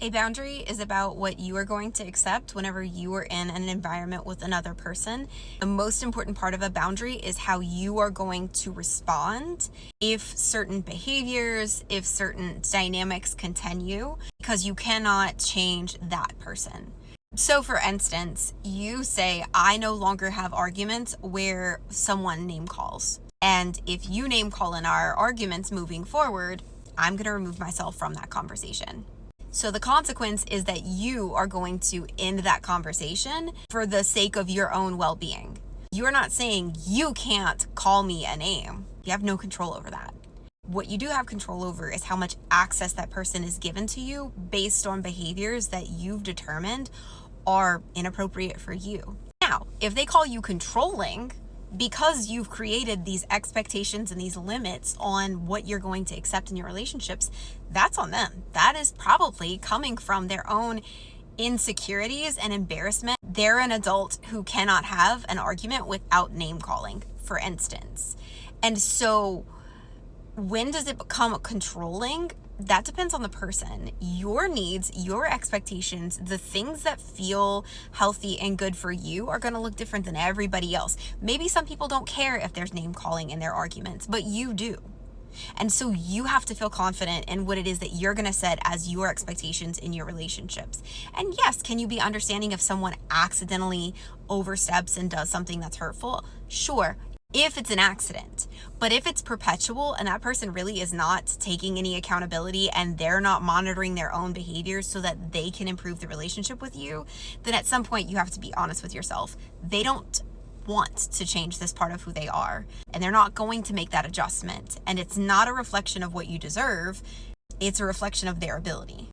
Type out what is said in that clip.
A boundary is about what you are going to accept whenever you are in an environment with another person. The most important part of a boundary is how you are going to respond if certain behaviors, if certain dynamics continue, because you cannot change that person. So, for instance, you say, I no longer have arguments where someone name calls. And if you name call in our arguments moving forward, I'm going to remove myself from that conversation. So the consequence is that you are going to end that conversation for the sake of your own well-being. You're not saying you can't call me a name. You have no control over that. What you do have control over is how much access that person is given to you based on behaviors that you've determined are inappropriate for you. Now, if they call you controlling, because you've created these expectations and these limits on what you're going to accept in your relationships, that's on them. That is probably coming from their own insecurities and embarrassment. They're an adult who cannot have an argument without name calling, for instance. And so when does it become controlling? That depends on the person. Your needs, your expectations, the things that feel healthy and good for you are going to look different than everybody else. Maybe some people don't care if there's name calling in their arguments, but you do. And so you have to feel confident in what it is that you're going to set as your expectations in your relationships. And yes, can you be understanding if someone accidentally oversteps and does something that's hurtful? Sure, if it's an accident. But if it's perpetual and that person really is not taking any accountability and they're not monitoring their own behaviors so that they can improve the relationship with you, then at some point you have to be honest with yourself. They don't want to change this part of who they are, and they're not going to make that adjustment. And it's not a reflection of what you deserve. It's a reflection of their ability.